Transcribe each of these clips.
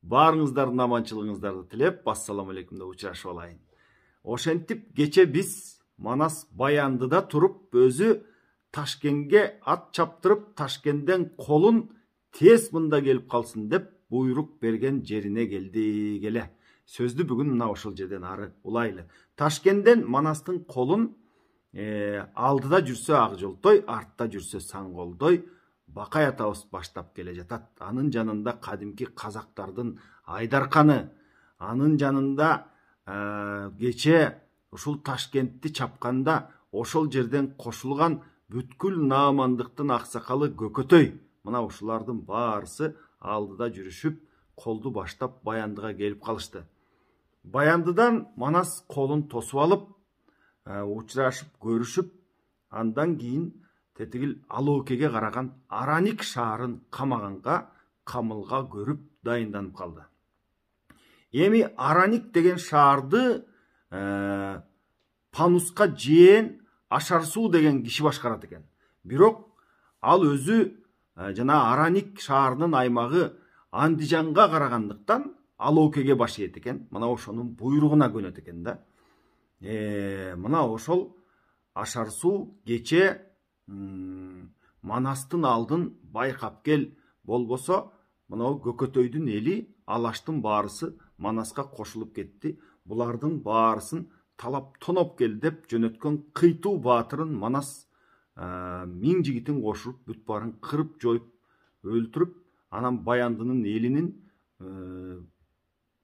Баарыңыздардын аманчылыгыңыздарды тилеп, ассаламу алейкумда учурашып алайын. Ошентип кече биз Манас Баяндыда туруп, өзү Ташкенге ат чаптырып, Ташкенден колун тез мында келип калсын деп буйрук берген жерине келди келе. Сөздү бүгүн мына ошол жерден ары улайлы. Ташкенден Манастын колун алдыда жүрсө Ак Жолтой, артта жүрсө Саңголдой Бакай атабыз баштап келе жатат. Анын жанында кадимки казактардын Айдарканы, анын жанында кече ушул Ташкентти чапканда ошол жерден кошулган бүткүл наамандыктын аксакалы Көкөтөй. Мына ушулардын баарысы алдыда жүрүшүп, колду баштап Баяндыга келип калышты. Баяндыдан Манас колун тосуп алып, учурашып, көрүшүп, андан кийин тетигил Алоокеге караган Араник шаарын камаганга, камылга көрүп дайынданып калды. Эми Араник деген шаарды Пануска жээн Ашарсуу деген киши башкарат экен. Бирок ал өзү жана Араник шаарынын аймагы Андижанга карагандыктан Алоокеге баш ийет экен. Мына ошонун буйругуна көнөт экен да. Мына ошол Ашарсуу кече Манастын алдын байкап кел, болбосо мына Көкөтөйдүн эли, Алаштын баарысы Манаска кошулуп кетти. Булардын баарысын талап тоноп кел деп жөнөткөн кыйтуу баатырын Манас 1000 жигитин кошуп, бүт баарын кырып жоюп, өлтүрүп, анан Баяндынын элинин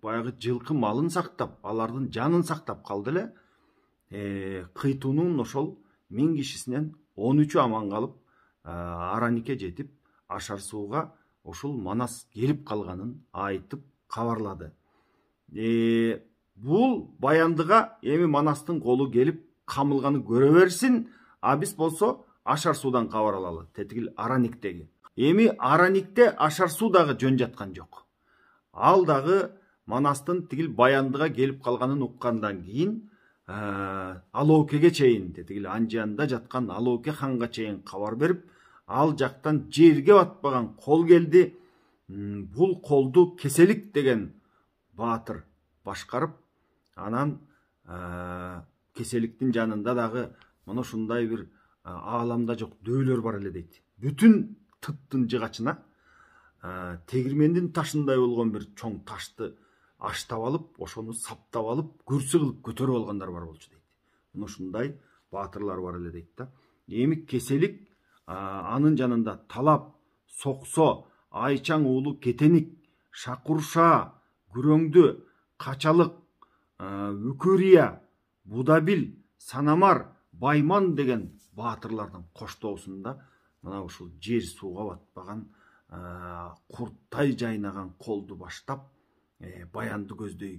баягы жылкы малын сактап, алардын жанын сактап калды эле. Кыйтуунун ошол 1000 кишисинен 13'ü аман калып, Араникке жетип, Ашарсууга ошол Манас келип калганын айтып кабарлады. Бул Баяндыга эми Манастын колу келип камылганы көрө берсин, а биз болсо Ашарсуудан кабар алалы, тетигил Араниктеги. Эми Араникте Ашарсуу дагы жөн жаткан жок. Ал дагы Манастын тигил Баяндыга келип калганын уккандан кийин Алоокеге чейин, тетигил Анжанда жаткан Алооке ханга чейин кабар берип, ал жактан жерге батпаган кол келди. Бул колду Кеселик деген баатыр башкарып, анан Кеселиктин жанында дагы мына ушундай бир ааламда жок дөөлөр бар эле дейт. Бүтүн тыттын жыгачына тегирмендин ташындай болгон бир чоң ташты аштап алып, ошону саптап алып, күрсү кылып көтөрүп алгандар бар болчу дейт. Мына ушундай баатырлар бар эле дейт да. Эми Кеселик анын жанында Талап, Соксо, Айчаң уулу Кетеник, Шакурша, Күрөңдү, Качалык, Үкүрия, Будабил, Санамар, Байман деген баатырлардын коштоосунда мына ушул жер сууга батпаган, курттай жайнаган колду баштап Баянды көздөй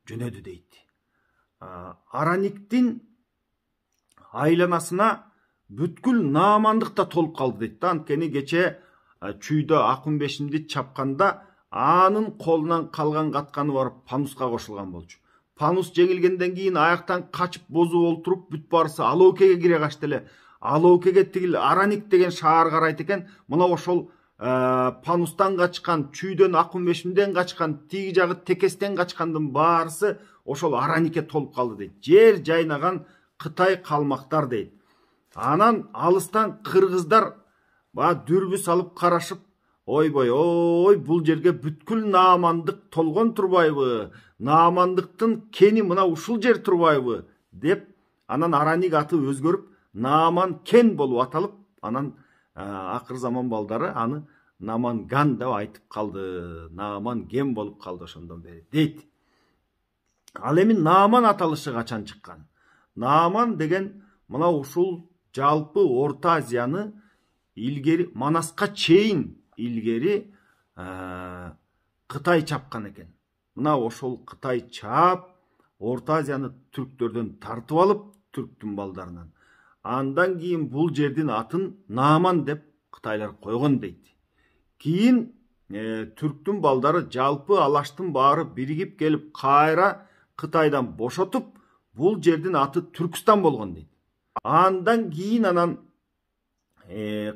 жөнөдү дейт. Араниктин айланасына бүткүл наамандык да толуп калды дейт да. Анткени кече чүйдө Акунбешимди чапканда анын колунан калган катканы барып Пануска кошулган болчу. Панус жеңилгенден кийин аяктан качып бозу олтуруп, бүт баарысы Алоокеге кире качты эле. Алоокеге тигил Араник деген шаар карайт экен. Мына ошол Панустан качкан, чүйдөн Акунбешимден качкан, тиги жагы Текестен качкандын баарысы ошол Араникке толуп калды дейт. Жер жайнаган Кытай калмактар дейт. Анан алыстан кыргыздар дүрбү салып карашып, ойбой, ой, бул жерге бүткүл наамандык толгон турбайбы? Наамандыктын кени мына ушул жер турбайбы? Деп, анан Араник аты өзгөрүп, Нааман кен болуп аталып, анан акыр заман балдары аны Наманган деп айтып калды. Нааман кен болуп калды ошондон бери дейт. Ал эми Нааман аталышы качан чыккан? Нааман деген мына ушул жалпы Орто Азияны илгери Манаска чейин илгери Кытай чапкан экен. Мына ошол Кытай чаап, Орто Азияны түрктөрдөн тартып алып, түрктүн балдарынан. Андан кийин бул жердин атын Нааман деп Кытайлар койгон дейт. Кийин түрктүн балдары жалпы Алаштын баары биригип келип кайра Кытайдан бошотуп, бул жердин аты Түркстан болгон дейт. Андан кийин анан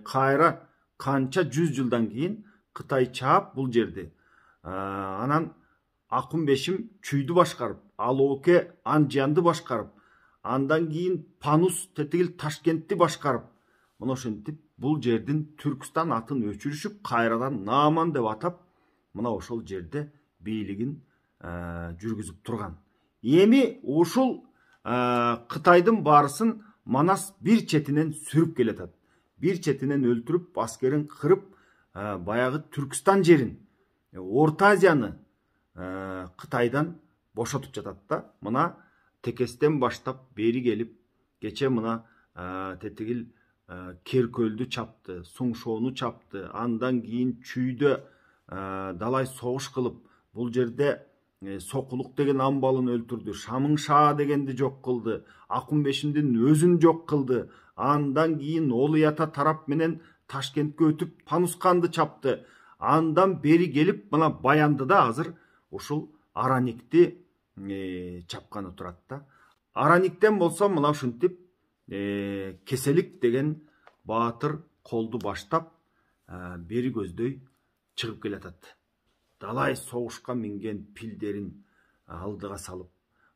кайра канча 100 жылдан кийин Кытай чаап бул жерди Анан Акунбешим чүйдү башкарып, Алооке Анжиянды башкарып, андан кийин Панус тетигил Ташкентти башкарып, мына ошентип бул жердин Түркстан атын өчүрүшүп, кайрадан Нааман деп атап, мына ошол жерде бийлигин жүргүзүп турган. Эми ушул Кытайдын баарысын Манас бир четинен сүрүп келатат. Бир четинен өлтүрүп, аскерин кырып, баягы Түркстан жерин, Орта Азияны Кытайдан бошотуп жатат да. Мына Текестен баштап бери келип, кече мына тетигил Керкөлдү чапты, Суңшоону чапты, андан кийин Чүйдө далай согуш кылып, бул жерде Сокулук деген амбалын өлтүрдү, Шамыңшаа дегенди жок кылды, Акунбешимдин өзүн жок кылды. Андан кийин Олуята тарап менен Ташкентке өтүп, Панусканды чапты. Андан бери келип, мына Баяндыда азыр ушул Араникти чапканы турат да. Араниктен болсо мына ушинтип Кеселик деген баатыр колду баштап бери көздөй чыгып келатат. Далай согушка минген пилдерин алдыга салып,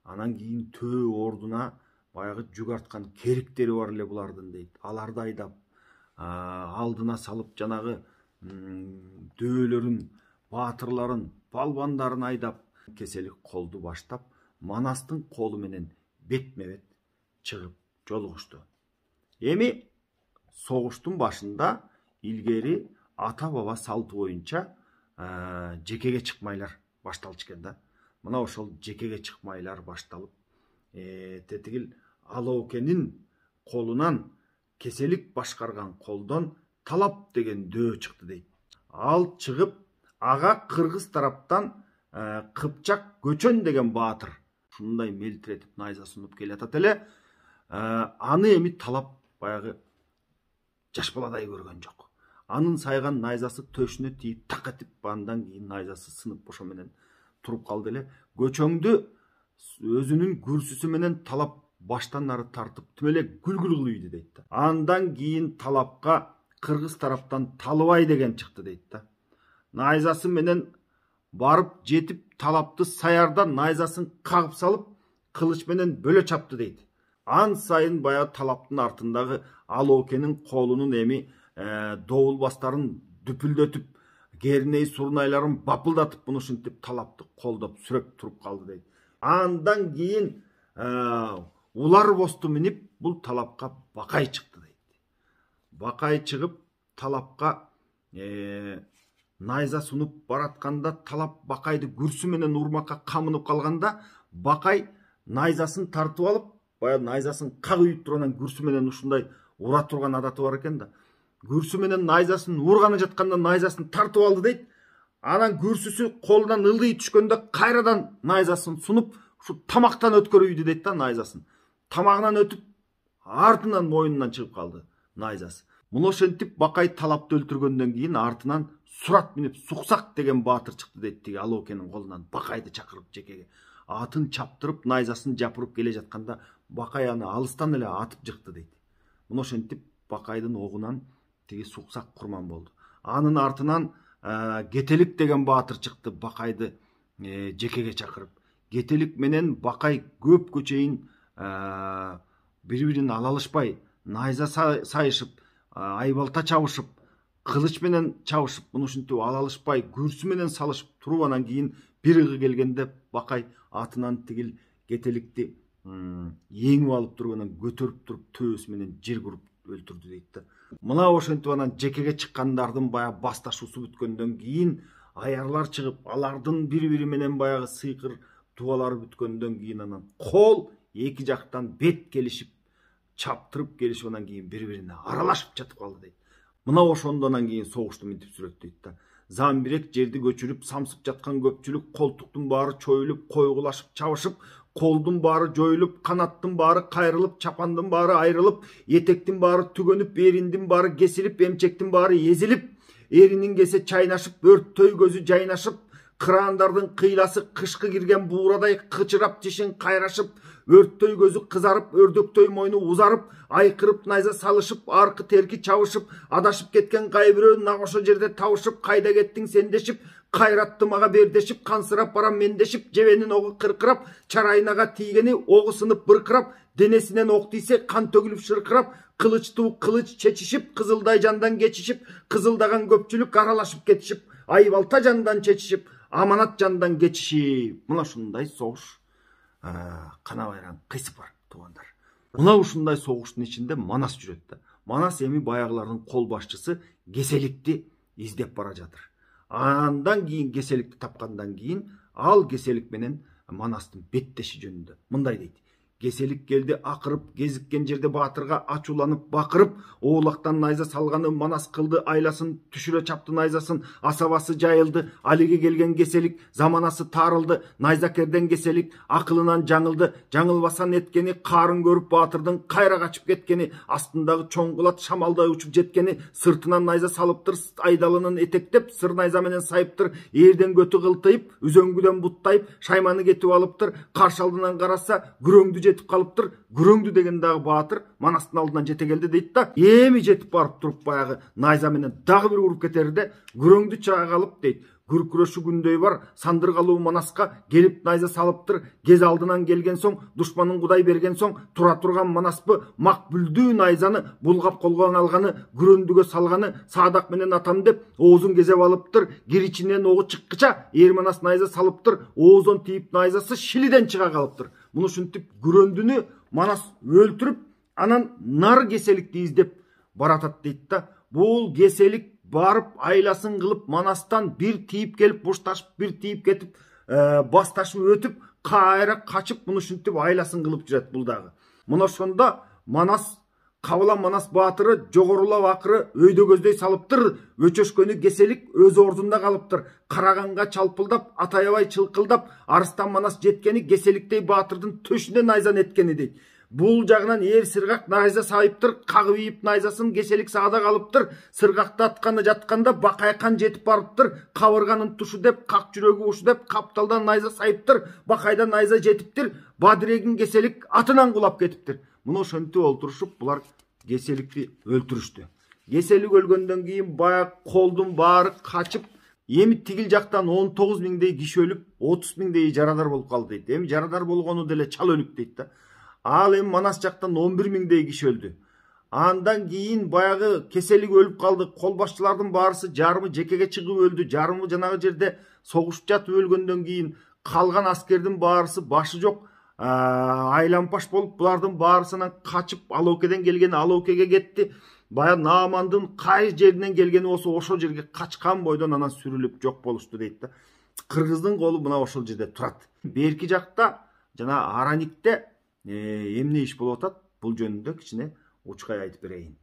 анан кийин төө ордуна баягы жүк арткан кериктери бар эле булардын дейт. Аларды айдап, алдына салып, жанагы дөөлөрүн, баатырларын, балбандарын айдап, Кеселик колду баштап, Манастын колу менен бетме-бет чыгып жолугушту. Эми согуштун башында илгери ата баба салты боюнча жекеге чыкмайлар башталчу экен да. Мына ошол жекеге чыкмайлар башталып, тетигил Алоокенин колунан Кеселик башкарган колдон Талап деген дөө чыкты дейт. Ал чыгып, ага кыргыз тараптан Кыпчак Көчөн деген баатыр ушундай мелтиретип найза сунуп келатат эле. Аны эми Талап баягы жаш баладай көргөн жок. Анын сайган найзасы төшүнө тийип так этип, андан кийин найзасы сынып ошо менен туруп калды эле. Көчөңдү өзүнүн күрсүсү менен Талап баштан ары тартып түмөлек гүлгүл кылыйды дейт. Андан кийин Талапка кыргыз тараптан Талыбай деген чыкты дейт да. Найзасы менен барып жетип, Талапты саярдан найзасын кагып салып, кылыч менен бөлө чапты дейт. Ан сайын баягы Талаптын артындагы Алоокенин колунун эми добулбастарын дүпүлдөтүп, керней сурнайларын бапылдатып, муну ушинтип Талапты колдоп сүрөп туруп калды дейт. Андан кийин улар босту минип, бул Талапка Бакай чыкты дейт. Бакай чыгып, Талапка найза сунуп баратканда, Талап Бакайды күрсү менен урмакка камынып калганда, Бакай найзасын тартып алып, баягы найзасын кагып тургандан күрсү менен ушундай ура турган адаты бар экен да. Күрсү менен найзасын урганы жатканда найзасын тартып алды дейт. Анан күрсүсү колунан ылдый түшкөндө кайрадан найзасын сунуп, ушу тамактан өткөрүйдү дейт да найзасын. Тамагынан өтүп, артынан мойнунан чыгып калды найзасы. Муну ошентип Бакай Талапты өлтүргөндөн кийин артынан Сурат минип Суксак деген баатыр чыкты дейт, тиги Алоокенин колунан Бакайды чакырып жекеге. Атын чаптырып, найзасын жапырып келе жатканда Бакай аны алыстан эле атып жыкты дейт. Муну ошентип Бакайдын огунан тиги Суксак курман болду. Анын артынан Кетелик деген баатыр чыкты, Бакайды жекеге чакырып. Кетелик менен Бакай көпкө чейин бири-бирин ала алышпай, найза сайышып, айбалта чабышып, кылыч менен чабышып, муну ушинтип ала алышпай, күрсү менен салышып туруп, анан кийин бир ыгы келгенде Бакай атынан тигил Кетеликти еңип алып тургандан көтөрүп туруп төөсү менен жер куруп өлтүрдү дейт да. Мына ошентип анан жекеге чыккандардын баягы басташуусу бүткөндөн кийин аярлар чыгып, алардын бири-бири менен баягы сыйкыр тубалары бүткөндөн кийин анан кол эки жактан бет келишип, чаптырып келишип, анан кийин бири-бирине аралашып жатып калды дейт. Мына ошондон кийин согушту минтип сүрөттөйт да. Замбирек жерди көчүрүп, самсып жаткан көпчүлүк, колтуктун баары чоюлуп, койгулашып чабышып, колдун баары жоюлуп, канаттын баары кайрылып, чапандын баары айрылып, этектин баары түгөнүп, эриндин баары кесилип, эмчектин баары эзилип, эринин кесе чайнашып, өрттөй көзү жайнашып, кыраандардын кыйласы кышкы кирген буурадай кычырап, тишин кайрашып, өрттөй көзү кызарып, өрдөктөй мойну узарып, айкырып найза салышып, аркы терки чабышып, адашып кеткен кайбирөө нак ошо жерде табышып, кайда кеттиң сен дешип, кайратты мага бердешип, кансырап барам мендешип, жебенин огу кыркырап, чарайнага тийгени огу сынып быркырап, денесинен ок тийсе кан төгүлүп шыркырап, кылычтуу кылыч чечишип, кызылдай жандан кечишип, кызылдаган көпчүлүк аралашып кетишип, айбалта жандан чечишип, аманат жандан кечишип, мына ушундай согуш кана байран кыйсык бар туугандар. Мына ушундай согуштун ичинде Манас жүрөт да. Манас эми баягылардын кол башчысы Кеселикти издеп бара жатыр. Андан кийин Кеселикти тапкандан кийин ал Кеселик менен Манастын беттеши жөнүндө мындай дейт. Кеселик келди акырып, кезиккен жерде баатырга ачууланып бакырып, оолактан найза салганы Манас кылды айласын, түшүрө чапты найзасын, асабасы жайылды, алиге келген Кеселик заманасы тарылды, найзакерден Кеселик акылынан жаңылды, жаңылбасан эткени карын көрүп баатырдын кайра качып кеткени, астындагы чоң кулат шамалдай учуп жеткени, сыртынан найза салыптыр, айдалынын этектеп, сыр найза менен сайыптыр, эрден көтү кылтыйып, үзөңгүдөн буттайып, шайманы кетип алыптыр, каршы алдынан караса, күрөңдү жетип калыптыр. Күрөңдү деген дагы баатыр Манастын алдынан жете келди дейт да. Эми жетип барып туруп баягы найза менен дагы бир уруп кетерде, күрөңдү чага калып дейт. Күркүрөшү күндөй бар сандыргалуу Манаска келип найза салыптыр. Кез алдынан келген соң, душманын кудай берген соң, тура турган Манаспы макбүлдүү найзаны булгап колго алганы, күрөндүгө салганы, саадак менен атам деп оозун кезеп алыптыр. Киричинен огу чыккыча эр Манас найза салыптыр. Оозон тийип найзасы шилиден чыга калыптыр. Муну ушинтип күрөндүнү Манас өлтүрүп, анан нар Кеселикти издеп баратат дейт да. Бул Кеселик барып айласын кылып Манастан бир тийип келип бушташып, бир тийип кетип, басташып өтүп, кайра качып, муну ушинтип айласын кылып жүрөт бул дагы. Мына ошондо Манас Кабылан Манас баатыры жогорулап акыры өйдө көздөй салыптыр. Өчөшкөнү Кеселик өз ордунда калыптыр. Караганга чалпылдап, атаябай чылкылдап, арыстан Манас жеткени Кеселиктей баатырдын төшүнө найзаны эткени дейт. Бул жагынан эр сыргак найза сайыптыр, кагып ийип найзасын Кеселик саада калыптыр. Сыргакты атканы жатканда Бакайкан жетип барыптыр. Кабырганын тушу деп, как жүрөгү ушу деп, капталдан найза сайыптыр. Бакайдан найза жетиптир. Бадырегин Кеселик атынан кулап кетиптир. Муну ошентип олтурушуп, булар Кеселикти өлтүрүштү. Кеселик өлгөндөн кийин баягы колдун баары качып, эми тигил жактан 19 миңдей киши өлүп, 30 миңдей жарадар болуп калды дейт. Эми жарадар болгону деле чал өлүк дейт да. Ал эми Манас жактан 11 миңдей киши өлдү. Андан кийин баягы Кеселик өлүп калды. Кол башчылардын баарысы жарымы жекеге чыгып өлдү, жарымы жанагы жерде согушуп жатып өлгөндөн кийин калган аскердин баарысы башы жок, айлампаш болуп, булардын баарысынан качып, Алоокеден келгени Алоокеге кетти. Баягы Наамандын кай жеринен келгени болсо ошол жерге качкан бойдон анан сүрүлүп жок болушту дейт да. Кыргыздын колу мына ошол жерде турат. Берки жакта жана Араникте эмне иш болуп атат? Бул жөнүндө кичине учкай айтып берейин.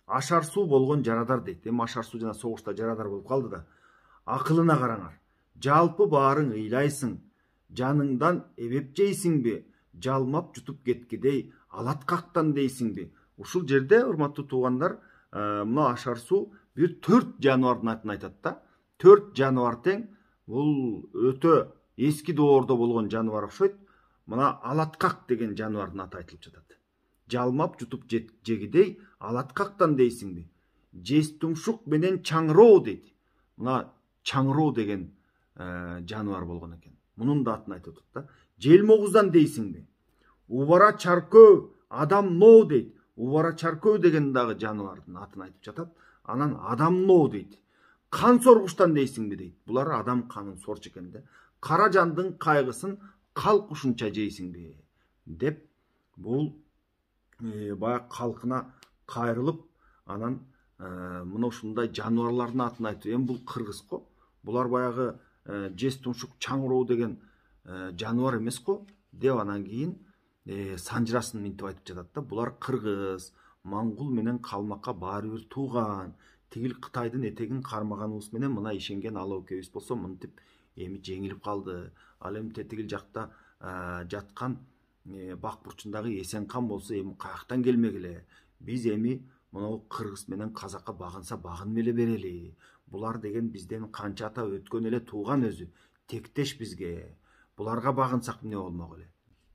Ашар суу болгон жарадар дейт. Эми ашар суу жана согушта жарадар болуп калды да. Акылына караңар. Жалпы баарың ыйлайсың. Жаныңдан эбеп жейсиңби? Жалмап жутуп кеткидей алаткактан дейсиңби? Ушул жерде, урматтуу туугандар, мына ашар суу бир 4 жаныбардын атын айтат да. 4 жаныбар тең. Бул өтө эски доордо болгон жаныбар окшойт. Мына алаткак деген жаныбардын аты айтылып жатат. Жалмап жутуп жегидей алаткактан дейсиңби? Жестумшук менен чаңроо дейт. Мына чаңроо деген жаныбар болгон экен. Мунун да атын айтып атат да. Желмогуздан дейсиңби? Убара чаркөө адам ноо дейт. Убара чаркөө деген дагы жаныбардын атын айтып жатат. Анан адам ноо дейт. Кан соргуштан дейсиңби дейт. Булар адам канын сорчу экен да. Кара жандын кайгысын калк ушунча жейсиңби деп, бул баягы калкына кайрылып, анан мына ушундай жаныбарлардын атын айтып. Эми бул кыргыз го. Булар баягы жестумшук чаңроо деген жаныбар эмес го деп, анан кийин санжырасын минтип айтып жатат да. Булар кыргыз, моңгол менен калмакка баары бир тууган. Тигил Кытайдын этегин кармаганыбыз менен мына ишенген Алоокебиз болсо мынтип эми жеңилип калды. Ал эми тетигил жакта жаткан бак бурчундагы Эсенкан болсо эми каяктан келмегиле. Биз эми мына кыргыз менен казакка багынса багынып эле берели. Булар деген бизден канча ата өткөн эле тууган өзү. Тектеш бизге. Буларга багынсак эмне болмок эле.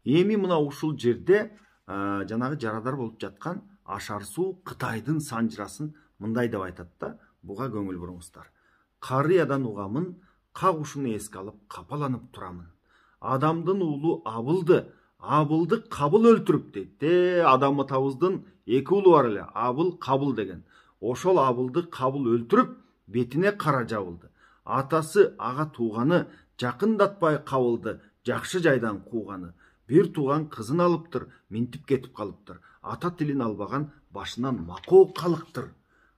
Эми мына ушул жерде жанагы жарадар болуп жаткан ашар суу Кытайдын санжырасын мындай деп айтат да. Буга көңүл буруңуздар. Карыядан угамын, кагушуну эске алып капаланып турамын. Адамдын уулу Абылды, Абылды Кабыл өлтүрүп дейт. Адам атабыздын эки уулу бар эле, Абыл, Кабыл деген. Ошол Абылды Кабыл өлтүрүп, бетине кара жабылды. Атасы ага тууганы, жакындатпай Кабылды жакшы жайдан кууганы. Бир тууган кызын алыптыр, минтип кетип калыптыр. Ата тилин албаган башынан макоо калыктыр.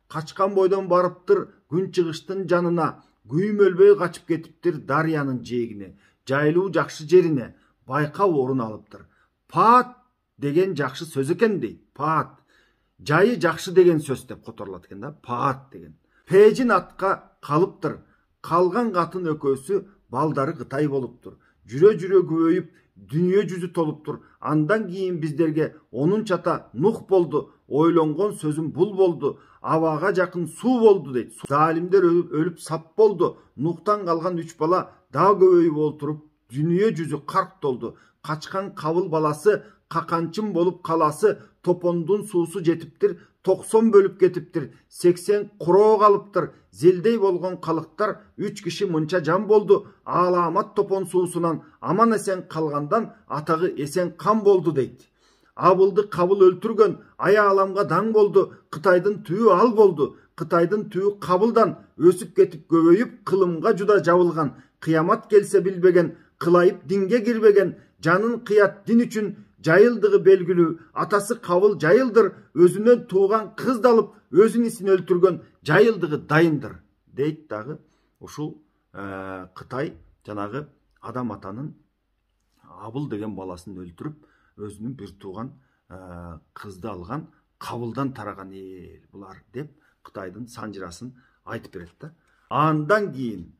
Качкан бойдон барыптыр күн чыгыштын жанына, күйүм өлбөй качып кетиптир дарыянын жээгине, жайлуу жакшы жерине, байка орун алыптыр. Паат деген жакшы сөз экен дейт. Паат. Жайы жакшы деген сөз деп которулат экен да. Паат деген. Пежин атка калыптыр. Калган катын экөөсү балдары Кытай болуптур. Жүрө көбөйүп, дүнүйө жүзү толуптур. Андан кийин биздерге 10 ата Нух болду. Ойлонгон сөзүм бул болду. Абага жакын суу болду дейт. Залимдер өлүп сап болду. Нухтан калган 3 бала дагы көбөйүп олтуруп, дүнүйө жүзү карк толду. Качкан Кабыл баласы каканчын болуп каласы, топондун суусу жетиптир, 90 бөлүп кетиптир, 80 куроо калыптыр. Зелдей болгон калыктар 3 киши мынча жан болду. Аламат топон суусунан аман эсен калгандан атагы эсен кан болду дейт. Абылды Кабыл өлтүргөн аяаламга даң болду. Кытайдын түбү ал болду. Кытайдын түбү Кабылдан өсүп кетип көбөйүп, кылымга жуда жабылган. Кыямат келсе билбеген, кылайып динге кирбеген, жанын кыят дин үчүн жайылдыгы белгилүү. Атасы Кабыл жайылдыр, өзүнөн тууган кызды алып, өзүнүн исин өлтүргөн жайылдыгы дайындыр дейт дагы. Ушул Кытай жанагы адам атанын Абыл деген баласын өлтүрүп, өзүнүн бир тууган кызды алган Кабылдан тараган эл булар деп Кытайдын санжырасын айтып берет да. Андан кийин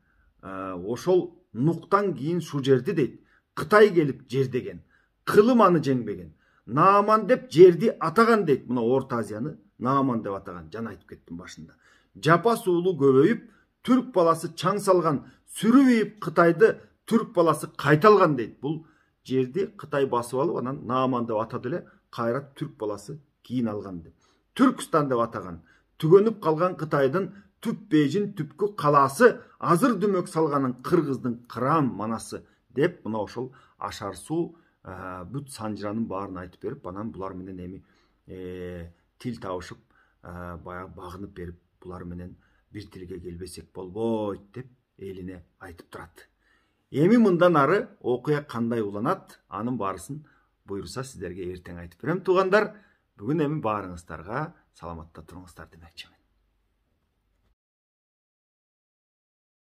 ошол Нуктан кийин шу жерди дейт Кытай келип жердеген, кылым аны жеңбеген. Нааман деп жерди атаган дейт. Мына Орто Азияны Нааман деп атаган. Жана айтып кеттим башында. Жапа суулу көбөйүп, түрк баласы чаң салган, сүрүп ийип Кытайды түрк баласы кайталган дейт. Бул жерди Кытай басып алып, анан Нааман деп атады эле, кайра түрк баласы кийин алган деп. Түркстан деп атаган. Түгөнүп калган Кытайдын түп бежин түпкү калаасы, азыр дүмөк салганын кыргыздын Кырам манасы деп мына ошол Ашар суу бүт санжыранын баарын айтып берип, анан булар менен эми тил табышып, баягы багынып берип, булар менен бир тилге келбесек болбойт деп элине айтып турат. Эми мындан ары окуя кандай уланат, анын баарысын буйруса сиздерге эртең айтып берем туугандар. Бүгүн эми баарыңыздарга саламатта туруңуздар демекчимин.